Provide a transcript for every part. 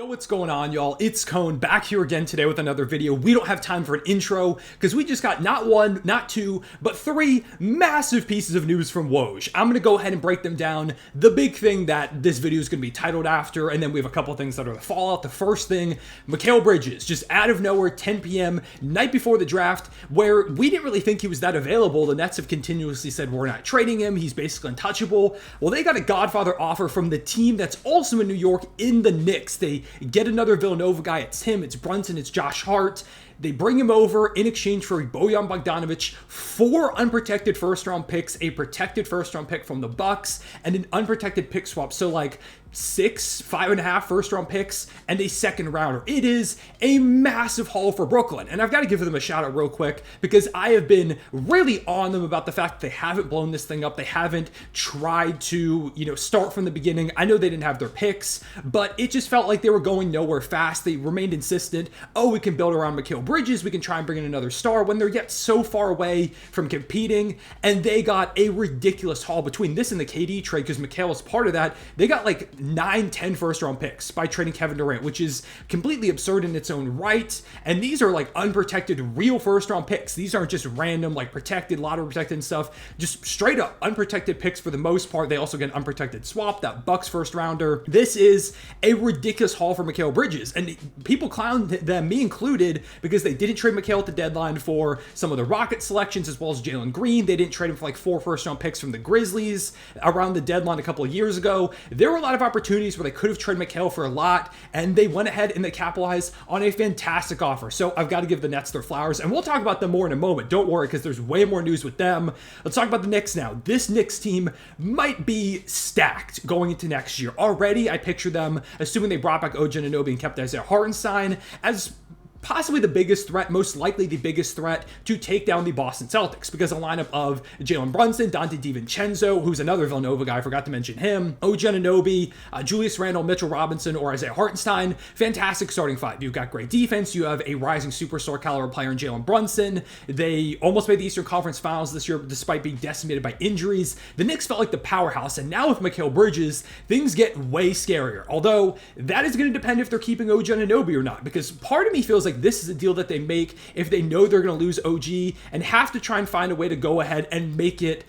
Yo, what's going on, y'all? It's Cone back here again today with another video. We don't have time for an intro because we just got not one, not two, but three massive pieces of news from Woj. I'm going to go ahead and break them down. The big thing that this video is going to be titled after, and then we have a couple things that are the fallout. The first thing, Mikal Bridges, just out of nowhere, 10 p.m., night before the draft, where we didn't really think he was that available. The Nets have continuously said, we're not trading him. He's basically untouchable. Well, they got a Godfather offer from the team that's also in New York in the Knicks. They get another Villanova guy. It's him, it's Brunson, it's Josh Hart. They bring him over in exchange for Bojan Bogdanovic, 4 unprotected first-round picks, a protected first-round pick from the Bucks, and an unprotected pick swap. So like 5.5 first-round picks and a second rounder. It is a massive haul for Brooklyn. And I've got to give them a shout out real quick because I have been really on them about the fact that they haven't blown this thing up. They haven't tried to, start from the beginning. I know they didn't have their picks, but it just felt like they were going nowhere fast. They remained insistent. Oh, we can build around Mikal Bridges. We can try and bring in another star when they're yet so far away from competing. And they got a ridiculous haul between this and the KD trade because Mikal was part of that. They got like 9-10 first-round picks by trading Kevin Durant, which is completely absurd in its own right. And these are like unprotected, real first-round picks. These aren't just random, like protected, lottery protected and stuff. Just straight up unprotected picks for the most part. They also get an unprotected swap, that Bucks first-rounder. This is a ridiculous haul for Mikal Bridges. And people clown them, me included, because they didn't trade Mikal at the deadline for some of the Rocket selections as well as Jalen Green. They didn't trade him for like 4 first-round picks from the Grizzlies around the deadline a couple of years ago. There were a lot of opportunities where they could have traded Mikal for a lot, and they went ahead and they capitalized on a fantastic offer. So I've got to give the Nets their flowers, and we'll talk about them more in a moment. Don't worry, because there's way more news with them. Let's talk about the Knicks now. This Knicks team might be stacked going into next year. Already, I picture them, assuming they brought back OG Anunoby and kept Isaiah Hartenstein, as possibly the biggest threat, most likely the biggest threat to take down the Boston Celtics, because a lineup of Jalen Brunson, Donte Divincenzo, who's another Villanova guy, I forgot to mention him, OG Anunoby, Julius Randle, Mitchell Robinson, or Isaiah Hartenstein. Fantastic starting five. You've got great defense. You have a rising superstar caliber player in Jalen Brunson. They almost made the Eastern Conference Finals this year despite being decimated by injuries. The Knicks felt like the powerhouse, and now with Mikal Bridges, things get way scarier. Although that is going to depend if they're keeping OG Anunoby or not, because part of me feels like this is a deal that they make if they know they're going to lose OG and have to try and find a way to go ahead and make it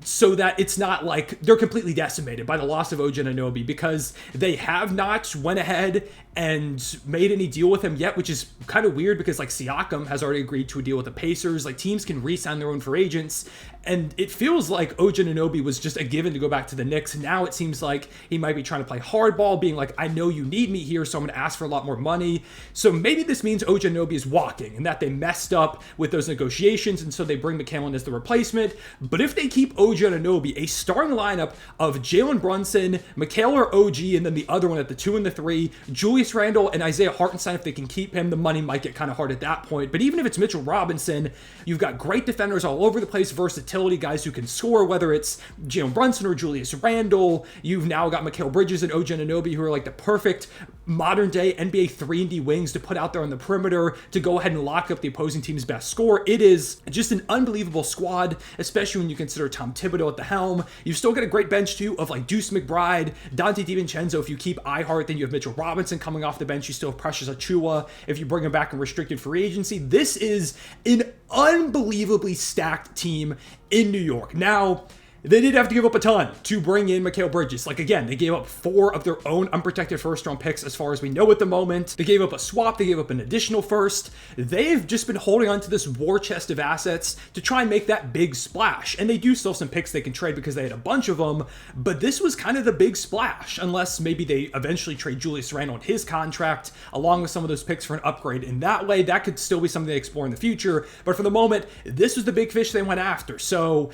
so that it's not like they're completely decimated by the loss of OG Anunoby, because they have not went ahead and made any deal with him yet, which is kind of weird because like Siakam has already agreed to a deal with the Pacers. Like teams can re-sign their own free agents, and it feels like OG Anunoby was just a given to go back to the Knicks. Now it seems like he might be trying to play hardball, being like, I know you need me here, so I'm going to ask for a lot more money. So maybe this means OG Anunoby is walking and that they messed up with those negotiations, and so they bring McCallum in as the replacement. But if they keep OG Anunoby, a starting lineup of Jalen Brunson, Mikal or OG, and then the other one at the 2 and the 3, Julius Randle and Isaiah Hartenstein, if they can keep him, the money might get kind of hard at that point. But even if it's Mitchell Robinson, you've got great defenders all over the place, versatility, guys who can score, whether it's Jalen Brunson or Julius Randle. You've now got Mikal Bridges and OG Anunoby, who are like the perfect modern day NBA 3-and-D wings to put out there on the perimeter to go ahead and lock up the opposing team's best score. It is just an unbelievable squad, especially when you consider Tom Thibodeau at the helm. You've still got a great bench too of like Deuce McBride, Donte Divincenzo. If you keep Hart, then you have Mitchell Robinson coming off the bench. You still have Precious Achiuwa if you bring him back in restricted free agency. This is an unbelievably stacked team in New York. Now, they did have to give up a ton to bring in Mikal Bridges. Like, again, they gave up 4 of their own unprotected first-round picks as far as we know at the moment. They gave up a swap. They gave up an additional first. They've just been holding on to this war chest of assets to try and make that big splash. And they do still have some picks they can trade because they had a bunch of them. But this was kind of the big splash, unless maybe they eventually trade Julius Randle and his contract along with some of those picks for an upgrade. In that way, that could still be something they explore in the future. But for the moment, this was the big fish they went after. So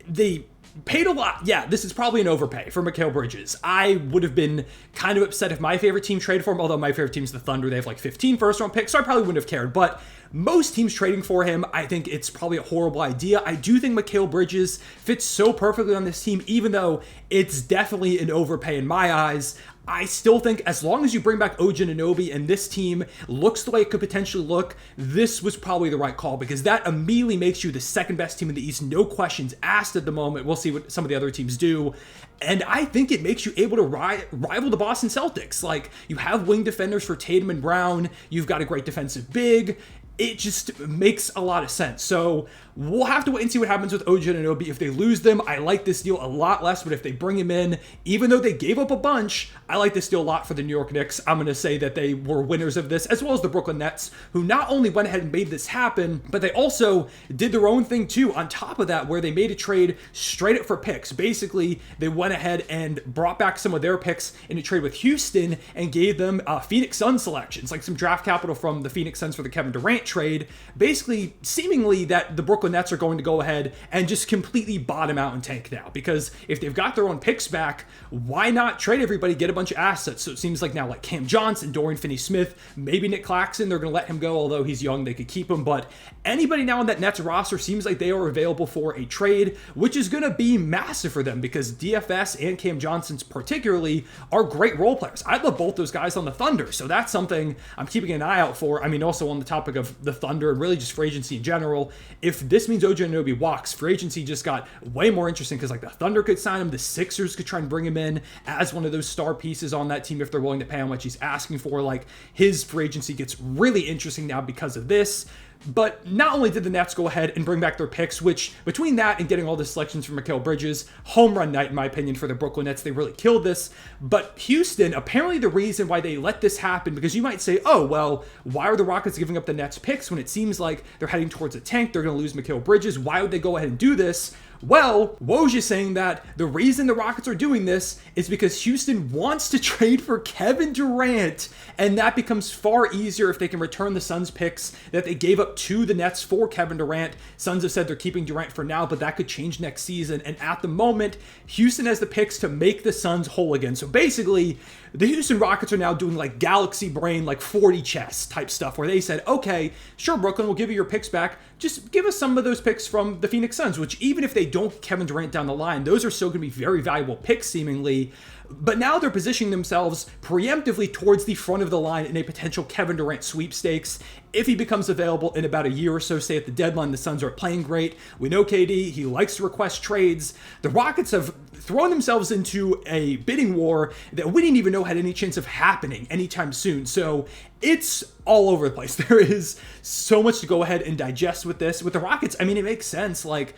they paid a lot. Yeah, this is probably an overpay for Mikal Bridges. I would have been kind of upset if my favorite team traded for him, although my favorite team's the Thunder. They have like 15 first-round picks, so I probably wouldn't have cared. But most teams trading for him, I think it's probably a horrible idea. I do think Mikal Bridges fits so perfectly on this team, even though it's definitely an overpay in my eyes. I still think as long as you bring back OG Anunoby and this team looks the way it could potentially look, this was probably the right call, because that immediately makes you the second best team in the East. No questions asked at the moment. We'll see what some of the other teams do. And I think it makes you able to rival the Boston Celtics. Like, you have wing defenders for Tatum and Brown. You've got a great defensive big. It just makes a lot of sense. So we'll have to wait and see what happens with OG Anunoby. If they lose them, I like this deal a lot less. But if they bring him in, even though they gave up a bunch, I like this deal a lot for the New York Knicks. I'm going to say that they were winners of this, as well as the Brooklyn Nets, who not only went ahead and made this happen, but they also did their own thing too on top of that, where they made a trade straight up for picks. Basically, they went ahead and brought back some of their picks in a trade with Houston and gave them Phoenix Suns selections, like some draft capital from the Phoenix Suns for the Kevin Durant trade. Basically, seemingly that the Brooklyn Nets are going to go ahead and just completely bottom out and tank now, because if they've got their own picks back, why not trade everybody, get a bunch of assets? So it seems like now, like Cam Johnson, Dorian Finney-Smith, maybe Nick Claxton, they're going to let him go, although he's young, they could keep him. But anybody now on that Nets roster seems like they are available for a trade, which is going to be massive for them, because DFS and Cam Johnson's particularly are great role players. I love both those guys on the Thunder, so that's something I'm keeping an eye out for. I mean, also on the topic of the Thunder and really just free agency in general, if this means OG Anunoby walks, free agency just got way more interesting, because like the Thunder could sign him, the Sixers could try and bring him in as one of those star pieces on that team if they're willing to pay how much he's asking for. Like, his free agency gets really interesting now because of this. But not only did the Nets go ahead and bring back their picks, which between that and getting all the selections from Mikal Bridges, home run night in my opinion for the Brooklyn Nets, they really killed this. But Houston, apparently the reason why they let this happen, because you might say, oh, well, why are the Rockets giving up the Nets picks when it seems like they're heading towards a tank, they're going to lose Mikal Bridges, why would they go ahead and do this? Well, Woj is saying that the reason the Rockets are doing this is because Houston wants to trade for Kevin Durant, and that becomes far easier if they can return the Suns picks that they gave up to the Nets for Kevin Durant. Suns have said they're keeping Durant for now, but that could change next season, and at the moment, Houston has the picks to make the Suns whole again. So basically, the Houston Rockets are now doing like galaxy brain, like 40 chess type stuff, where they said, okay, sure, Brooklyn, we'll give you your picks back. Just give us some of those picks from the Phoenix Suns, which even if they don't get Kevin Durant down the line, those are still going to be very valuable picks seemingly. But now they're positioning themselves preemptively towards the front of the line in a potential Kevin Durant sweepstakes. If he becomes available in about a year or so, say at the deadline, the Suns are playing great. We know KD, he likes to request trades. The Rockets have thrown themselves into a bidding war that we didn't even know had any chance of happening anytime soon. So it's all over the place. There is so much to go ahead and digest with this. With the Rockets, I mean, it makes sense. Like,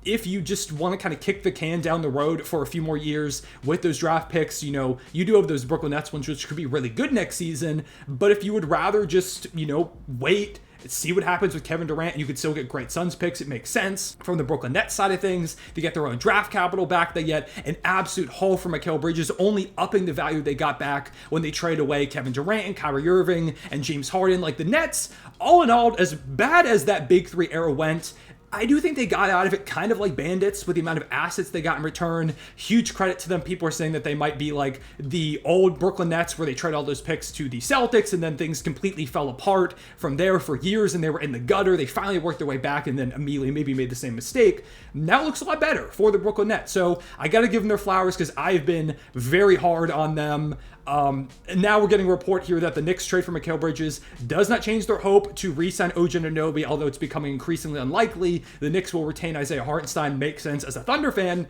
if you just want to kind of kick the can down the road for a few more years with those draft picks, you know, you do have those Brooklyn Nets ones, which could be really good next season. But if you would rather just, you know, wait, see what happens with Kevin Durant, you could still get great Suns picks. It makes sense. From the Brooklyn Nets side of things, they get their own draft capital back. They get an absolute haul for Mikal Bridges, only upping the value they got back when they trade away Kevin Durant and Kyrie Irving and James Harden. Like, the Nets, all in all, as bad as that Big Three era went, I do think they got out of it kind of like bandits with the amount of assets they got in return. Huge credit to them. People are saying that they might be like the old Brooklyn Nets, where they traded all those picks to the Celtics and then things completely fell apart from there for years and they were in the gutter. They finally worked their way back and then immediately maybe made the same mistake. Now it looks a lot better for the Brooklyn Nets. So I got to give them their flowers, because I've been very hard on them. And now we're getting a report here that the Knicks trade for Mikal Bridges does not change their hope to re-sign OG Anunoby, although it's becoming increasingly unlikely. The Knicks will retain Isaiah Hartenstein. Makes sense as a Thunder fan.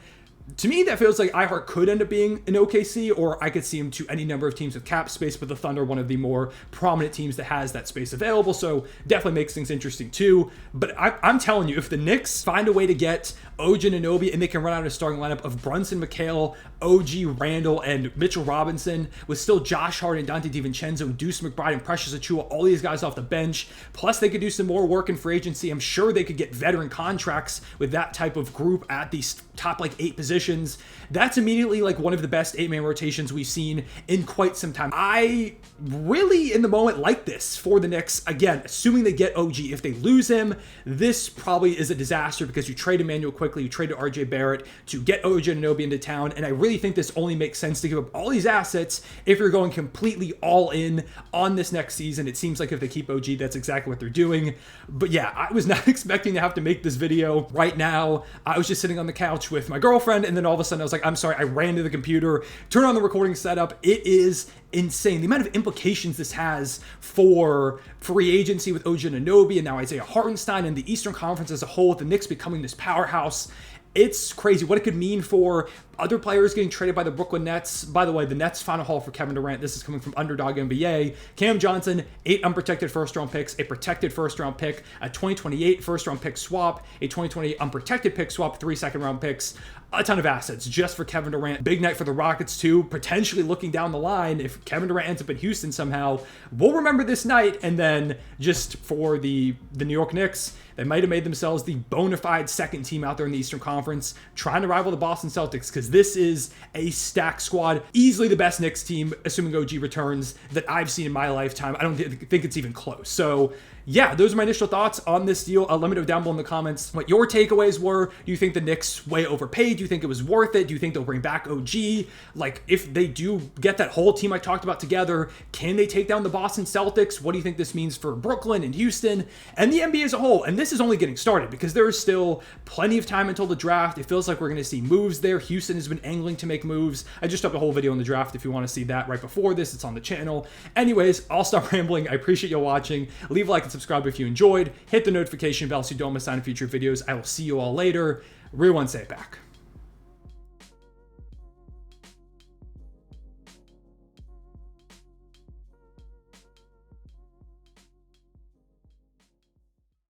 To me, that feels like iHeart could end up being an OKC, or I could see him to any number of teams with cap space, but the Thunder, one of the more prominent teams that has that space available, so definitely makes things interesting too. But I'm telling you, if the Knicks find a way to get OG Anunoby and they can run out a starting lineup of Brunson, Mikal, OG, Randle, and Mitchell Robinson, with still Josh Hart and Donte DiVincenzo, Deuce McBride, and Precious Achiuwa, all these guys off the bench, plus they could do some more work in free agency. I'm sure they could get veteran contracts with that type of group at these top like 8 positions. That's immediately like one of the best 8-man rotations we've seen in quite some time. I really, in the moment, like this for the Knicks. Again, assuming they get OG. If they lose him, this probably is a disaster, because you trade Emmanuel Quickly quickly. You traded RJ Barrett to get OG Anunoby into town, and I really think this only makes sense to give up all these assets if you're going completely all in on this next season. It seems like if they keep OG, that's exactly what they're doing. But yeah, I was not expecting to have to make this video right now. I was just sitting on the couch with my girlfriend, and then all of a sudden I was like, I'm sorry, I ran to the computer, turned on the recording setup. It is insane the amount of implications this has for free agency with OG Anunoby and now Isaiah Hartenstein and the Eastern Conference as a whole, with the Knicks becoming this powerhouse. It's crazy what it could mean for other players getting traded by the Brooklyn Nets. By the way, the Nets final haul for Kevin Durant, this is coming from Underdog NBA. Cam Johnson, 8 unprotected first-round picks, a protected first-round pick, a 2028 first-round pick swap, a 2028 unprotected pick swap, 3 second-round picks, a ton of assets just for Kevin Durant. Big night for the Rockets too, potentially looking down the line. If Kevin Durant ends up in Houston somehow, we'll remember this night. And then just for the New York Knicks, they might have made themselves the bona fide second team out there in the Eastern Conference, trying to rival the Boston Celtics, because this is a stacked squad. Easily the best Knicks team, assuming OG returns, that I've seen in my lifetime. I don't think it's even close. So yeah, those are my initial thoughts on this deal. Let me know down below in the comments what your takeaways were. Do you think the Knicks way overpaid? Do you think it was worth it? Do you think they'll bring back OG? Like, if they do get that whole team I talked about together, can they take down the Boston Celtics? What do you think this means for Brooklyn and Houston and the NBA as a whole? And this is only getting started, because there is still plenty of time until the draft. It feels like we're going to see moves there. Houston has been angling to make moves. I just upped a whole video on the draft. If you want to see that right before this, it's on the channel. Anyways, I'll stop rambling. I appreciate you watching. Leave a like and subscribe if you enjoyed. Hit the notification bell so you don't miss out on future videos. I will see you all later. Everyone, say it back.